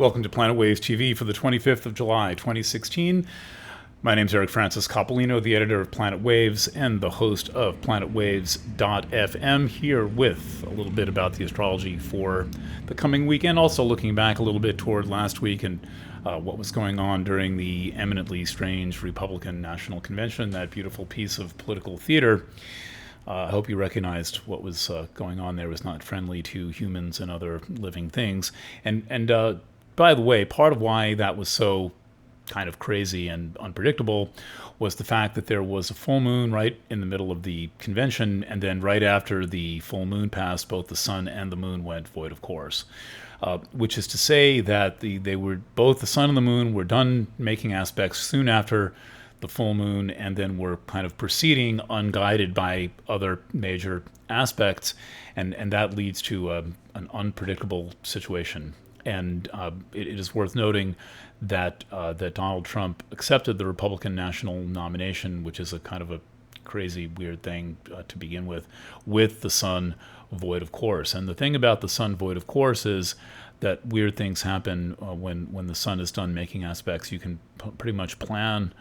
Welcome to Planet Waves TV for the 25th of July, 2016. My name is Eric Francis Coppolino, the editor of Planet Waves and the host of PlanetWaves.fm, here with a little bit about the astrology for the coming weekend, also looking back a little bit toward last week and what was going on during the eminently strange Republican National Convention, that beautiful piece of political theater. I hope you recognized what was going on there was not friendly to humans and other living things. And by the way, part of why that was so kind of crazy and unpredictable was the fact that there was a full moon right in the middle of the convention, and then right after the full moon passed, both the sun and the moon went void of course. Which is to say that they were both the sun and the moon were done making aspects soon after the full moon, and then were kind of proceeding unguided by other major aspects, and that leads to an unpredictable situation. And it is worth noting that Donald Trump accepted the Republican national nomination, which is a kind of a crazy, weird thing to begin with the sun void of course. And the thing about the sun void of course is that weird things happen when the sun is done making aspects. You can pretty much plan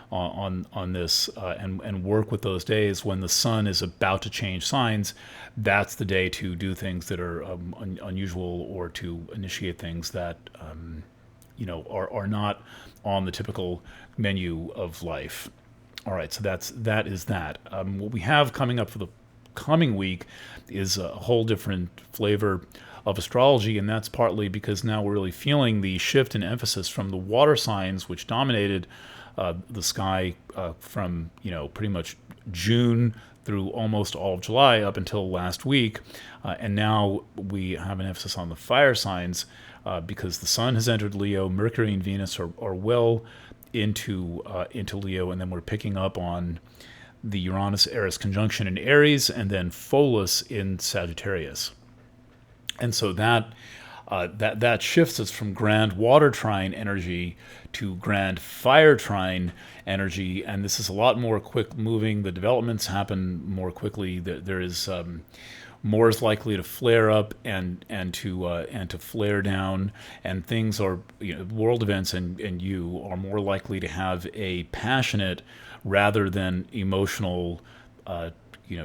on this and work with those days. When the sun is about to change signs, that's the day to do things that are unusual, or to initiate things that are not on the typical menu of life. All right, so that is that. What we have coming up for the coming week is a whole different flavor of astrology, and that's partly because now we're really feeling the shift in emphasis from the water signs, which dominated the sky from pretty much June through almost all of July up until last week, and now we have an emphasis on the fire signs because the sun has entered Leo, Mercury and Venus are well into Leo, and then we're picking up on the Uranus-Eris conjunction in Aries, and then Pholus in Sagittarius, and so that shifts us from grand water trine energy to grand fire trine energy, and this is a lot more quick moving. The developments happen more quickly. There is more is likely to flare up and to flare down, and things are world events and you are more likely to have a passionate rather than emotional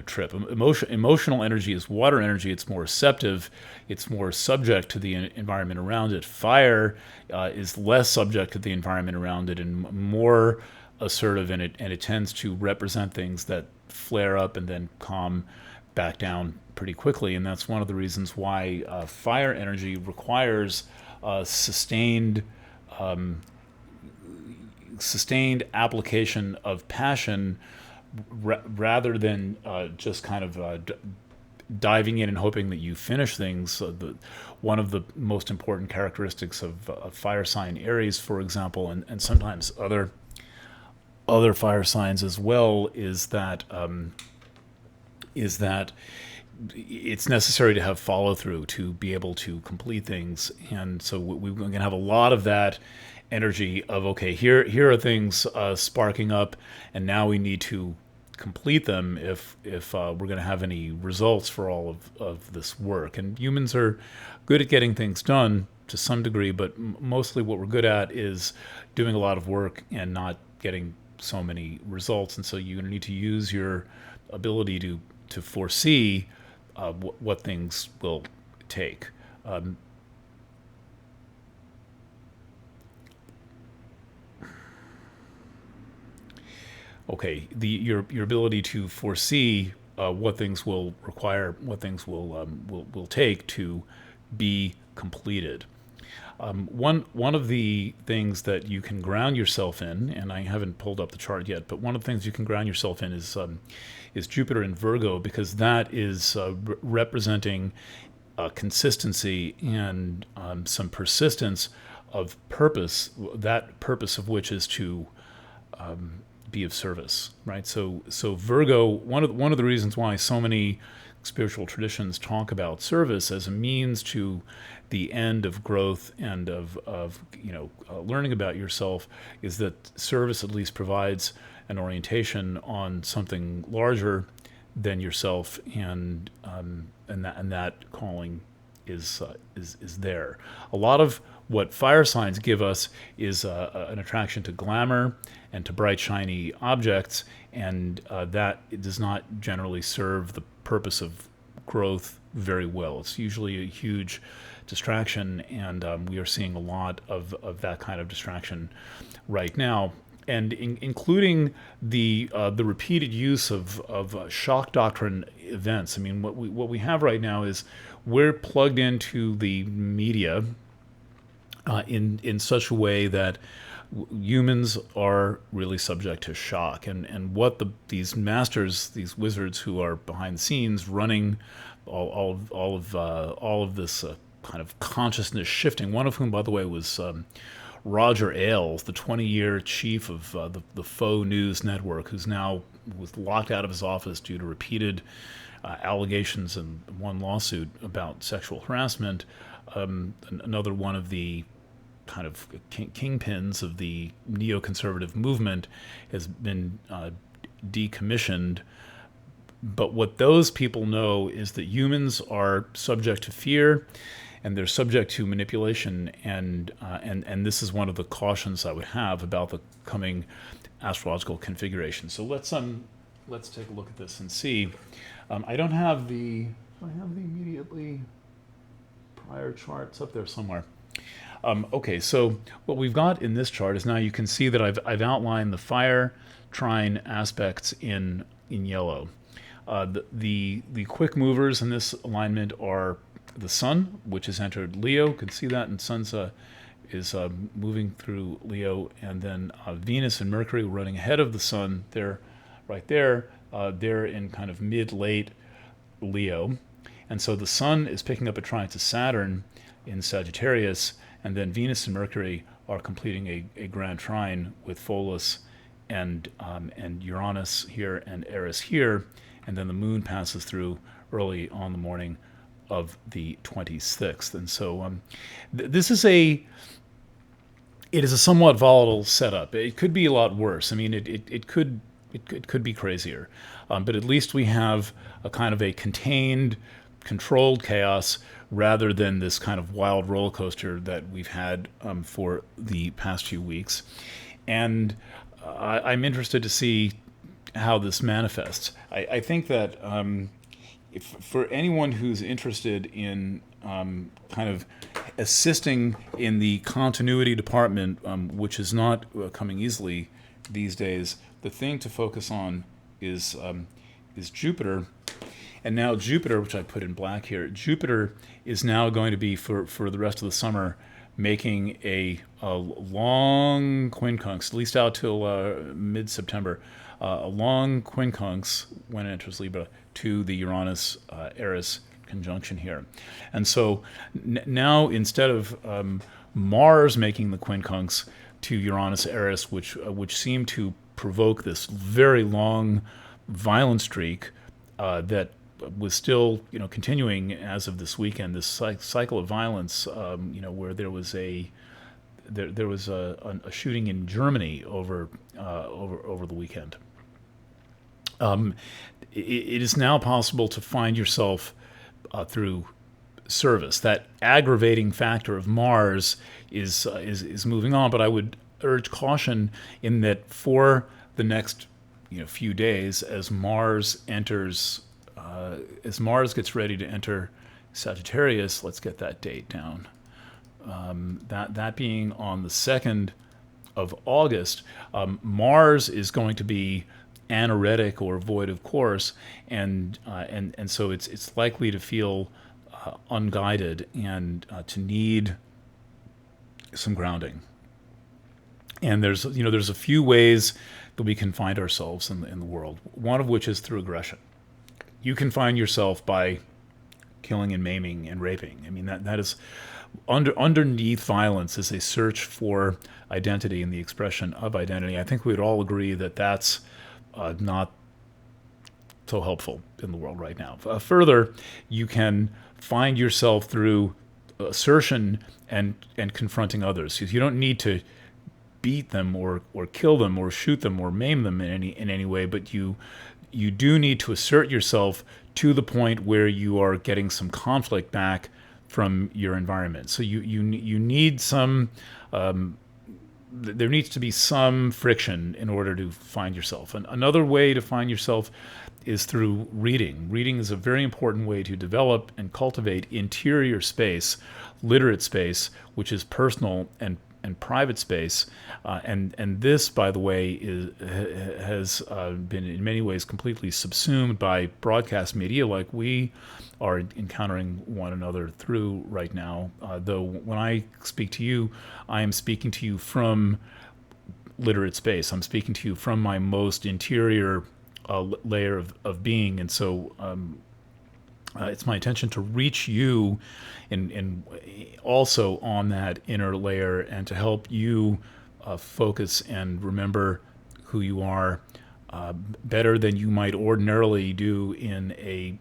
trip. Emotional energy is water energy. It's more receptive. It's more subject to the environment around it. Fire is less subject to the environment around it and more assertive, and it tends to represent things that flare up and then calm back down pretty quickly. And that's one of the reasons why fire energy requires sustained application of passion, rather than just kind of diving in and hoping that you finish things. One of the most important characteristics of fire sign Aries, for example, and sometimes other fire signs as well, is that it's necessary to have follow through to be able to complete things. And so we're going to have a lot of that energy of, okay, here are things sparking up, and now we need to complete them if we're going to have any results for all of this work. And humans are good at getting things done to some degree, but mostly what we're good at is doing a lot of work and not getting so many results. And so you need to use your ability to foresee what things will take. Okay, your ability to foresee what things will require, what things will take to be completed. One of the things that you can ground yourself in, and I haven't pulled up the chart yet, but one of the things you can ground yourself in is Jupiter in Virgo, because that is representing consistency and some persistence of purpose. That purpose of which is to be of service, right? So Virgo, one of the reasons why so many spiritual traditions talk about service as a means to the end of growth and of learning about yourself, is that service at least provides an orientation on something larger than yourself, and that calling is there. A lot of what fire signs give us is an attraction to glamour and to bright, shiny objects, and that it does not generally serve the purpose of growth very well. It's usually a huge distraction, and we are seeing a lot of that kind of distraction right now, and including the repeated use of shock doctrine events. I mean, what we have right now is we're plugged into the media in such a way that humans are really subject to shock, and what these masters, these wizards who are behind the scenes running all of this kind of consciousness shifting. One of whom, by the way, was Roger Ailes, the 20-year chief of the Faux News Network, who's now was locked out of his office due to repeated allegations and one lawsuit about sexual harassment. Another one of the kind of kingpins of the neoconservative movement has been decommissioned. But what those people know is that humans are subject to fear, and they're subject to manipulation, and this is one of the cautions I would have about the coming astrological configuration. So let's take a look at this and see. I don't have the. Do I have the immediately prior charts up there somewhere? Okay, so what we've got in this chart is, now you can see that I've outlined the fire trine aspects in yellow. The quick movers in this alignment are the sun, which has entered Leo. You can see that, and sun's is moving through Leo, and then Venus and Mercury running ahead of the sun. They're right there. They're in kind of mid-late Leo, and so the sun is picking up a trine to Saturn in Sagittarius, and then Venus and Mercury are completing a grand trine with Pholus and Uranus here and Eris here, and then the moon passes through early on the morning of the 26th. And so this is it is a somewhat volatile setup. It could be a lot worse. I mean, it could be crazier, but at least we have a kind of a contained, controlled chaos rather than this kind of wild roller coaster that we've had for the past few weeks. And I'm interested to see how this manifests. I think that for anyone who's interested in kind of assisting in the continuity department, which is not coming easily these days, the thing to focus on is Jupiter. And now Jupiter, which I put in black here, Jupiter is now going to be for the rest of the summer making a long quincunx, at least out till mid-September, a long quincunx when it enters Libra to the Uranus Eris conjunction here. And so now, instead of Mars making the quincunx to Uranus Eris, which seemed to provoke this very long violent streak that was still continuing as of this weekend, this cycle of violence, where there was a shooting in Germany over the weekend. It is now possible to find yourself through service. That aggravating factor of Mars is moving on, but I would urge caution in that for the next few days, as Mars gets ready to enter Sagittarius. Let's get that date down. That being on the 2nd of August, Mars is going to be anaretic or void of course, and so it's likely to feel unguided and to need some grounding. And there's a few ways that we can find ourselves in the world. One of which is through aggression. You can find yourself by killing and maiming and raping. I mean, that is underneath violence is a search for identity and the expression of identity. I think we would all agree that that's not so helpful in the world right now. Further, you can find yourself through assertion and confronting others. You don't need to beat them or kill them or shoot them or maim them in any way, but you do need to assert yourself to the point where you are getting some conflict back from your environment. So you need some. There needs to be some friction in order to find yourself. And another way to find yourself is through reading. Reading is a very important way to develop and cultivate interior space, literate space, which is personal and private space. And this, by the way, has been in many ways completely subsumed by broadcast media like we are encountering one another through right now. Though when I speak to you, I am speaking to you from literate space. I'm speaking to you from my most interior layer of being. And so it's my intention to reach you and also on that inner layer, and to help you focus and remember who you are better than you might ordinarily do in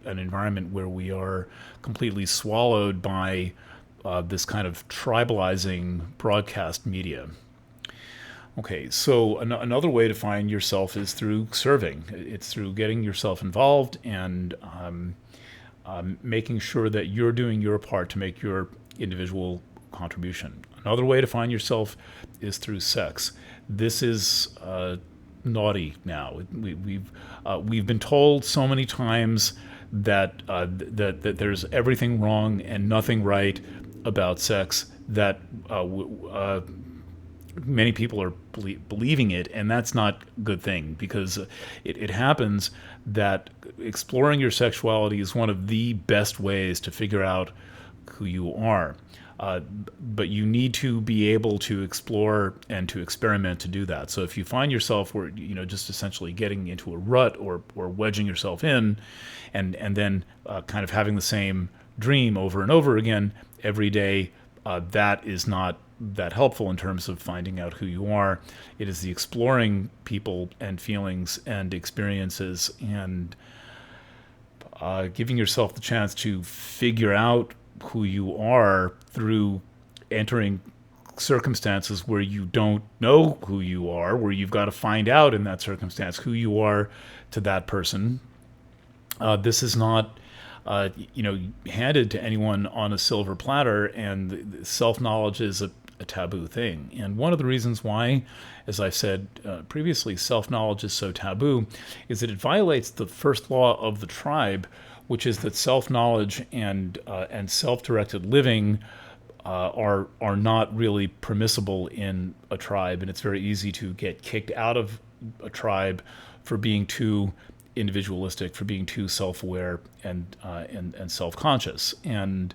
an environment where we are completely swallowed by this kind of tribalizing broadcast media. Okay, so another way to find yourself is through serving. It's through getting yourself involved and making sure that you're doing your part to make your individual contribution. Another way to find yourself is through sex. This is naughty now. We've been told so many times that there's everything wrong and nothing right about sex, that many people are believing it, and that's not a good thing, because it happens that exploring your sexuality is one of the best ways to figure out who you are. But you need to be able to explore and to experiment to do that. So if you find yourself where, just essentially getting into a rut or wedging yourself in and then kind of having the same dream over and over again every day, that is not that helpful in terms of finding out who you are. It is the exploring people and feelings and experiences and giving yourself the chance to figure out who you are through entering circumstances where you don't know who you are, where you've got to find out in that circumstance who you are to that person. This is not handed to anyone on a silver platter, and self-knowledge is a taboo thing. And one of the reasons why, as I've said previously, self-knowledge is so taboo is that it violates the first law of the tribe, which is that self-knowledge and self-directed living are not really permissible in a tribe, and it's very easy to get kicked out of a tribe for being too individualistic, for being too self-aware and self-conscious. And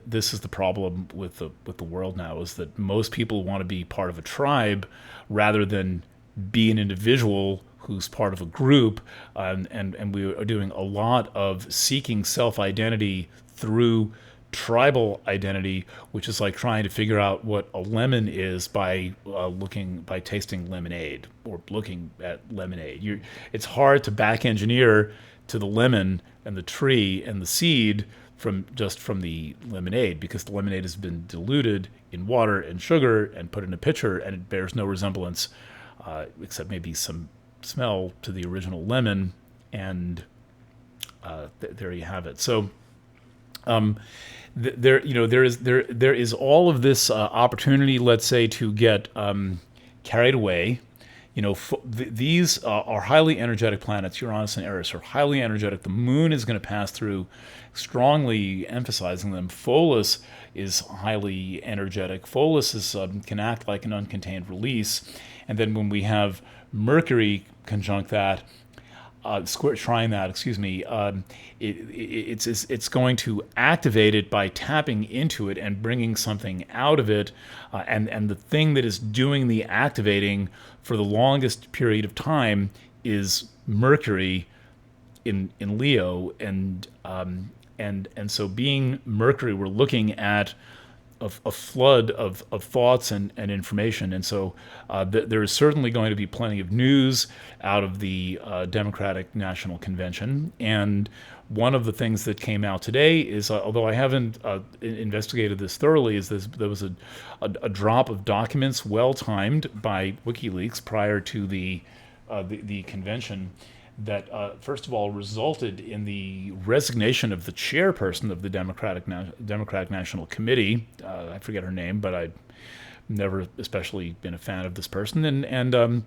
this is the problem with the world now, is that most people want to be part of a tribe rather than be an individual who's part of a group, and we are doing a lot of seeking self-identity through tribal identity, which is like trying to figure out what a lemon is by tasting lemonade or looking at lemonade. It's hard to back engineer to the lemon and the tree and the seed from the lemonade, because the lemonade has been diluted in water and sugar and put in a pitcher, and it bears no resemblance except maybe some smell to the original lemon, and there you have it. So there is all of this opportunity, let's say, to get carried away. These are highly energetic planets. Uranus and Eris are highly energetic. The moon is going to pass through, strongly emphasizing them. Pholus is highly energetic. Pholus can act like an uncontained release. And then when we have Mercury conjunct that, trine that, it's going to activate it by tapping into it and bringing something out of it. And the thing that is doing the activating for the longest period of time is Mercury in Leo, and so being Mercury, we're looking at a flood of thoughts and information, and so there is certainly going to be plenty of news out of the Democratic National Convention. And one of the things that came out today is, although I haven't investigated this thoroughly, is there was a drop of documents, well timed by WikiLeaks prior to the convention, that, first of all, resulted in the resignation of the chairperson of the Democratic National Committee. I forget her name, but I've never especially been a fan of this person. And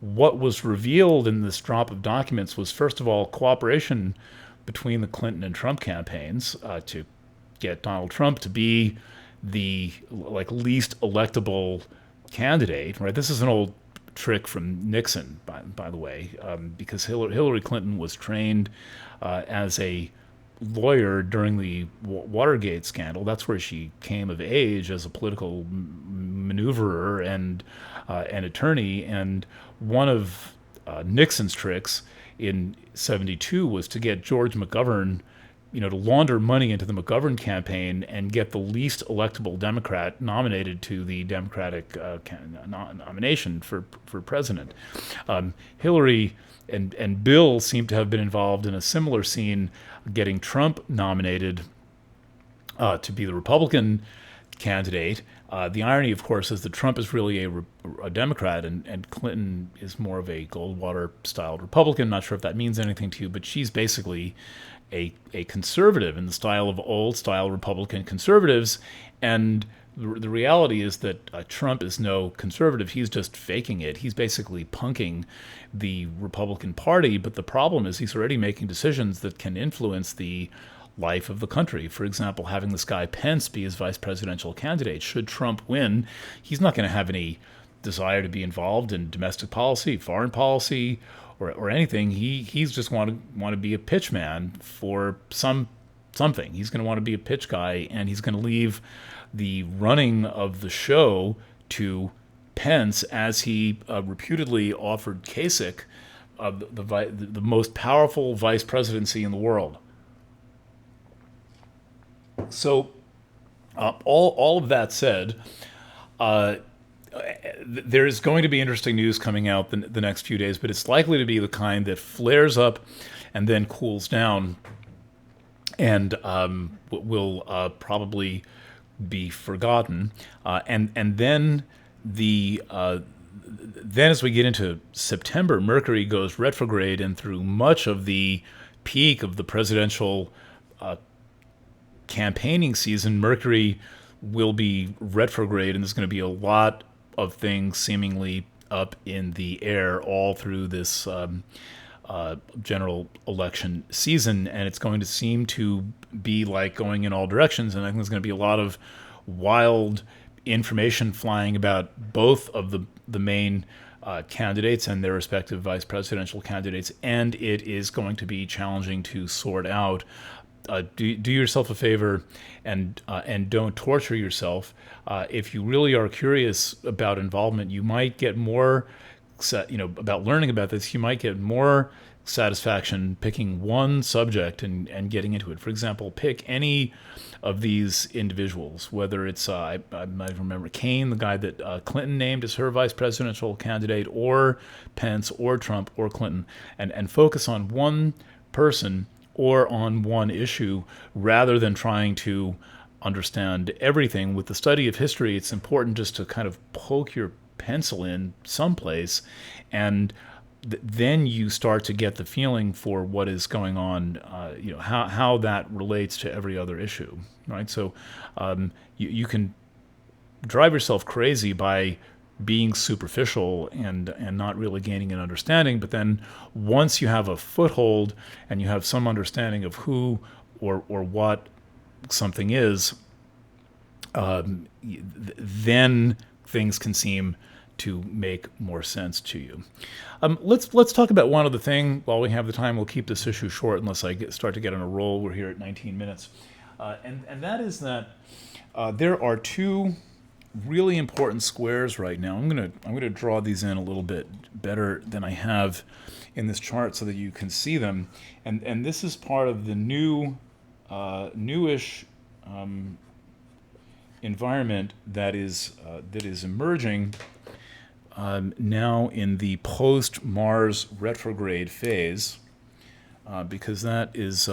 what was revealed in this drop of documents was, first of all, cooperation between the Clinton and Trump campaigns to get Donald Trump to be the least electable candidate. Right? This is an old trick from Nixon, by the way, because Hillary Clinton was trained as a lawyer during the Watergate scandal. That's where she came of age as a political maneuverer and an attorney. And one of Nixon's tricks in '72 was to get George McGovern, to launder money into the McGovern campaign and get the least electable Democrat nominated to the Democratic nomination for president. Hillary and Bill seem to have been involved in a similar scene, getting Trump nominated to be the Republican candidate. The irony, of course, is that Trump is really a Democrat and Clinton is more of a Goldwater-styled Republican. Not sure if that means anything to you, but she's basically a conservative in the style of old-style Republican conservatives. And the reality is that Trump is no conservative. He's just faking it. He's basically punking the Republican Party. But the problem is he's already making decisions that can influence the life of the country. For example, having this guy Pence be his vice presidential candidate. Should Trump win, he's not going to have any desire to be involved in domestic policy, foreign policy, or anything. He's just want to be a pitch man for something. He's going to want to be a pitch guy, and he's going to leave the running of the show to Pence, as he reputedly offered Kasich the most powerful vice presidency in the world. So, all of that said, there's going to be interesting news coming out the next few days, but it's likely to be the kind that flares up and then cools down, and will probably be forgotten. And then then as we get into September, Mercury goes retrograde, and through much of the peak of the presidential campaigning season, Mercury will be retrograde, and there's going to be a lot of things seemingly up in the air all through this general election season, and it's going to seem to be like going in all directions. And I think there's going to be a lot of wild information flying about both of the main candidates and their respective vice presidential candidates, and it is going to be challenging to sort out. Do yourself a favor and don't torture yourself. If you really are curious about involvement, you might get more, about learning about this. You might get more satisfaction picking one subject and getting into it. For example, pick any of these individuals, whether it's I might remember Kane, the guy that Clinton named as her vice presidential candidate, or Pence, or Trump, or Clinton, and focus on one person or on one issue, rather than trying to understand everything. With the study of history, it's important just to kind of poke your pencil in someplace, and then you start to get the feeling for what is going on, how that relates to every other issue, right? So you can drive yourself crazy by being superficial and not really gaining an understanding. But then once you have a foothold and you have some understanding of who or what something is, then things can seem to make more sense to you. Let's talk about one other thing while we have the time. We'll keep this issue short unless I start to get on a roll. We're here at 19 minutes. And that is that there are two really important squares right now. I'm gonna draw these in a little bit better than I have in this chart so that you can see them. And this is part of the newish environment that is emerging now in the post-Mars retrograde phase, because that is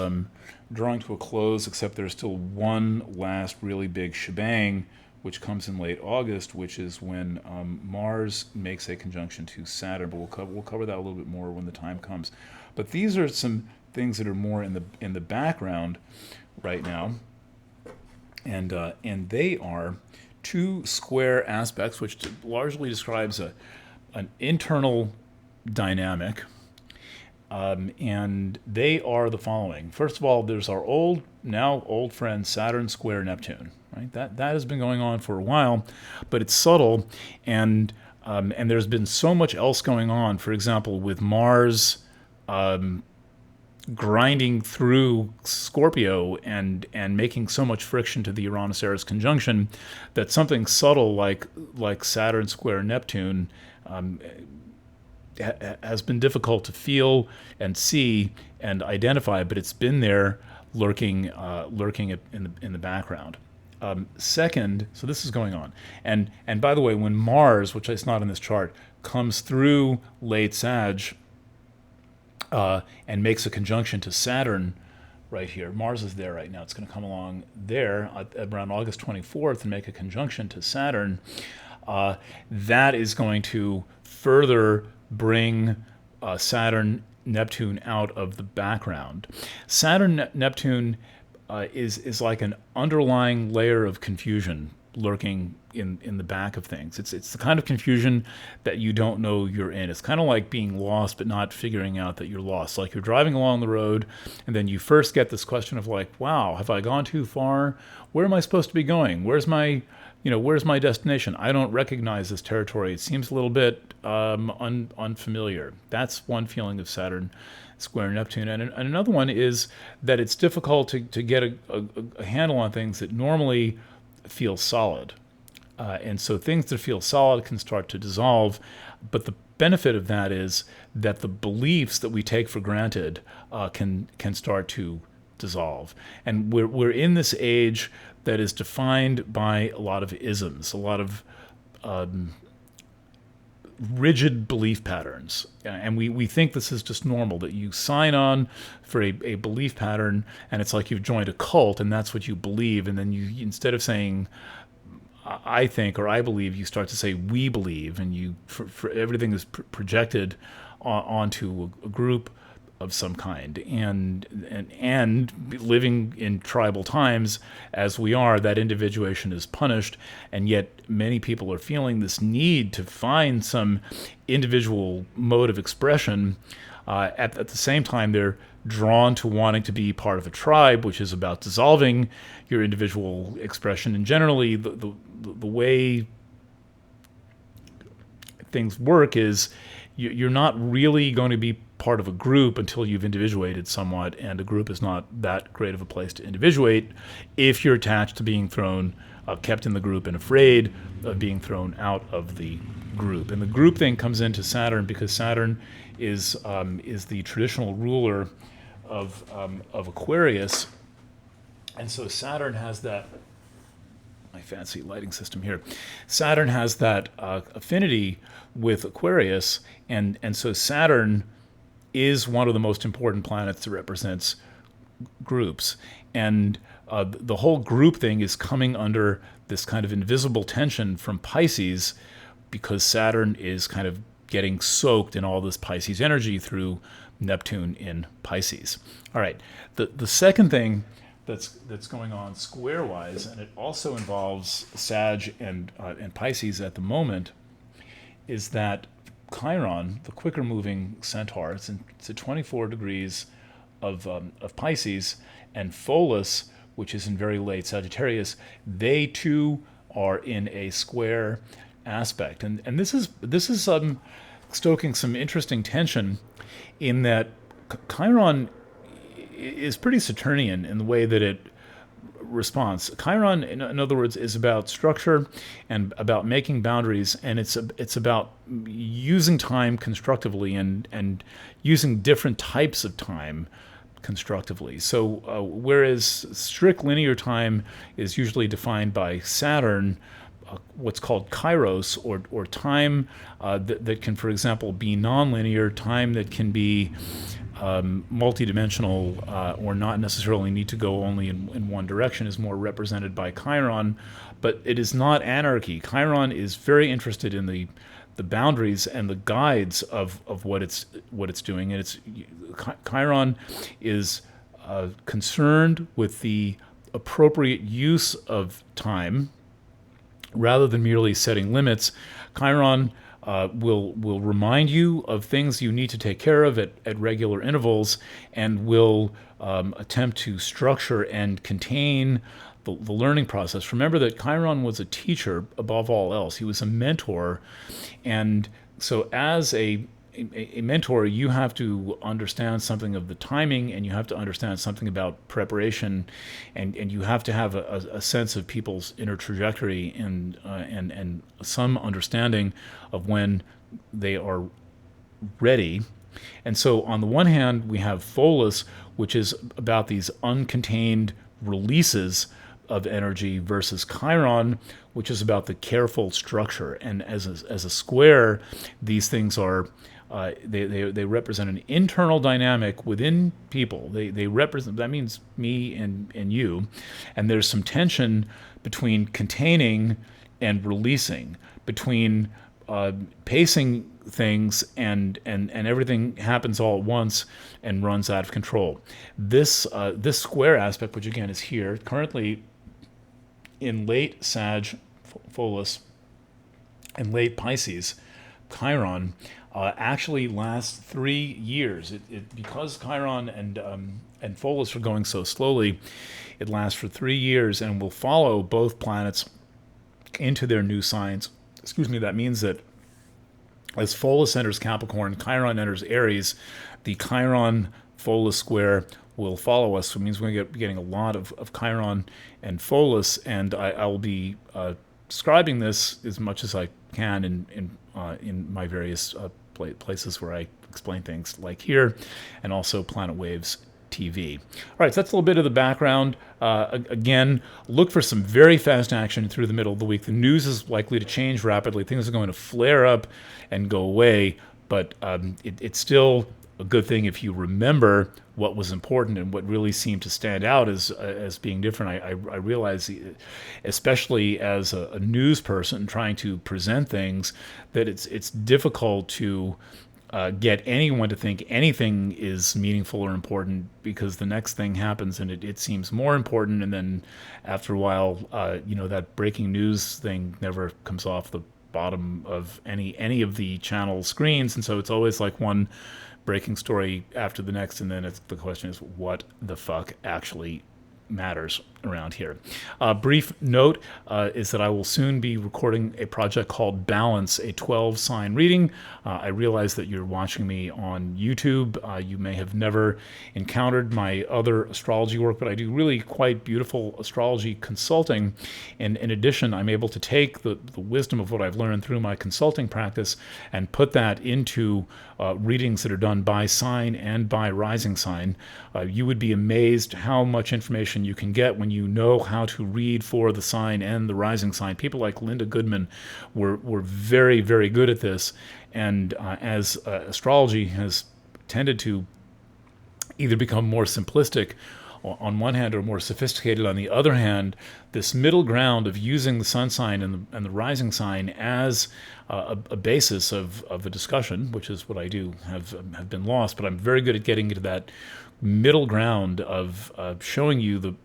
drawing to a close, except there's still one last really big shebang, which comes in late August, which is when Mars makes a conjunction to Saturn. But we'll cover that a little bit more when the time comes. But these are some things that are more in the background right now, and they are two square aspects, which largely describes an internal dynamic. And they are the following. First of all, there's our now old friend Saturn square Neptune. Right, that has been going on for a while, but it's subtle, and there's been so much else going on. For example, with Mars grinding through Scorpio and making so much friction to the Uranus-Eris conjunction, that something subtle like Saturn square Neptune has been difficult to feel and see and identify, but it's been there, lurking in the background. Second, so this is going on, and by the way, when Mars, which is not in this chart, comes through late Sag and makes a conjunction to Saturn right here. Mars is there right now. It's going to come along there around August 24th and make a conjunction to Saturn. That is going to further bring Saturn Neptune out of the background. Saturn Neptune is like an underlying layer of confusion lurking in the back of things. It's the kind of confusion that you don't know you're in. It's kind of like being lost but not figuring out that you're lost. Like you're driving along the road and then you first get this question of like, wow, have I gone too far? Where am I supposed to be going? Where's my destination? I don't recognize this territory. It seems a little bit unfamiliar. That's one feeling of Saturn square Neptune. And another one is that it's difficult to get a handle on things that normally feel solid. And so things that feel solid can start to dissolve. But the benefit of that is that the beliefs that we take for granted can start to dissolve. And we're in this age that is defined by a lot of isms, a lot of rigid belief patterns. And we think this is just normal, that you sign on for a belief pattern and it's like you've joined a cult and that's what you believe. And then you, instead of saying, I think or I believe, you start to say we believe, and you for everything is projected onto a group of some kind, and living in tribal times as we are, that individuation is punished, and yet many people are feeling this need to find some individual mode of expression. At the same time, they're drawn to wanting to be part of a tribe, which is about dissolving your individual expression. And generally, the way things work is you're not really going to be part of a group until you've individuated somewhat, and a group is not that great of a place to individuate if you're attached to being thrown, kept in the group, and afraid of being thrown out of the group. And the group thing comes into Saturn because Saturn is the traditional ruler of Aquarius, and so Saturn has that. My fancy lighting system here. Saturn has that affinity with Aquarius, and so Saturn is one of the most important planets that represents groups. And the whole group thing is coming under this kind of invisible tension from Pisces, because Saturn is kind of getting soaked in all this Pisces energy through Neptune in Pisces. All right, the second thing that's going on square-wise, and it also involves Sag and Pisces at the moment, is that Chiron, the quicker-moving centaur, it's at 24 degrees of Pisces, and Pholus, which is in very late Sagittarius, they too are in a square aspect, and this is stoking some interesting tension, in that Chiron is pretty Saturnian in the way that it response. Chiron, in other words, is about structure and about making boundaries, and it's about using time constructively and using different types of time constructively. So whereas strict linear time is usually defined by Saturn, what's called kairos, or time that can, for example, be nonlinear, time that can be multidimensional or not necessarily need to go only in one direction, is more represented by Chiron, but it is not anarchy. Chiron is very interested in the the boundaries and the guides of what it's doing. And Chiron is concerned with the appropriate use of time rather than merely setting limits. Chiron will remind you of things you need to take care of at regular intervals, and will attempt to structure and contain the learning process. Remember that Chiron was a teacher above all else. He was a mentor. And so as a mentor, you have to understand something of the timing, and you have to understand something about preparation, and you have to have a sense of people's inner trajectory, and some understanding of when they are ready. And so on the one hand, we have Pholus, which is about these uncontained releases of energy, versus Chiron, which is about the careful structure. And as a square, these things are they represent an internal dynamic within people. They represent, that means me and you, and there's some tension between containing and releasing, between pacing things and everything happens all at once and runs out of control. This square aspect, which again is here currently in late Sag, Pholus, and late Pisces, Chiron, actually lasts 3 years. Because Chiron and Pholus are going so slowly, it lasts for 3 years and will follow both planets into their new signs. Excuse me. That means that as Pholus enters Capricorn, Chiron enters Aries, the Chiron-Pholus square will follow us. So it means we're going to be getting a lot of Chiron and Pholus, and I will be describing this as much as I can in my various places where I explain things, like here, and also Planet Waves TV. All right, so that's a little bit of the background. Again, look for some very fast action through the middle of the week. The news is likely to change rapidly. Things are going to flare up and go away, but it's still a good thing if you remember what was important and what really seemed to stand out as being different. I realize, especially as a news person trying to present things, that it's difficult to get anyone to think anything is meaningful or important, because the next thing happens and it seems more important, and then after a while, that breaking news thing never comes off the bottom of any of the channel screens, and so it's always like one breaking story after the next, and then the question is, what the fuck actually matters around here? Brief note is that I will soon be recording a project called Balance, a 12-sign reading. I realize that you're watching me on YouTube. You may have never encountered my other astrology work, but I do really quite beautiful astrology consulting. And in addition, I'm able to take the wisdom of what I've learned through my consulting practice and put that into readings that are done by sign and by rising sign. You would be amazed how much information you can get when you know how to read for the sign and the rising sign. People like Linda Goodman were very, very good at this. And as astrology has tended to either become more simplistic on one hand or more sophisticated on the other hand, this middle ground of using the sun sign and the rising sign as a basis of a discussion, which is what I do, have been lost. But I'm very good at getting into that middle ground of showing you the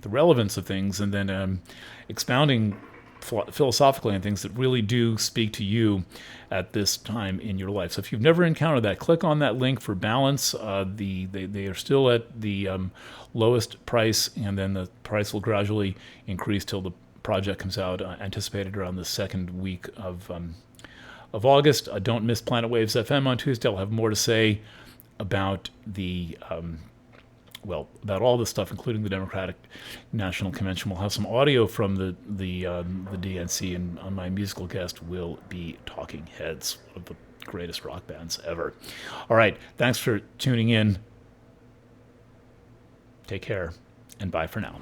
relevance of things, and then expounding philosophically on things that really do speak to you at this time in your life. So if you've never encountered that, click on that link for Balance. They are still at the lowest price, and then the price will gradually increase till the project comes out, anticipated around the second week of August. Don't miss Planet Waves FM on Tuesday. I'll have more to say about about all this stuff, including the Democratic National Convention. We'll have some audio from the DNC, and my musical guest will be Talking Heads, one of the greatest rock bands ever. All right, thanks for tuning in. Take care, and bye for now.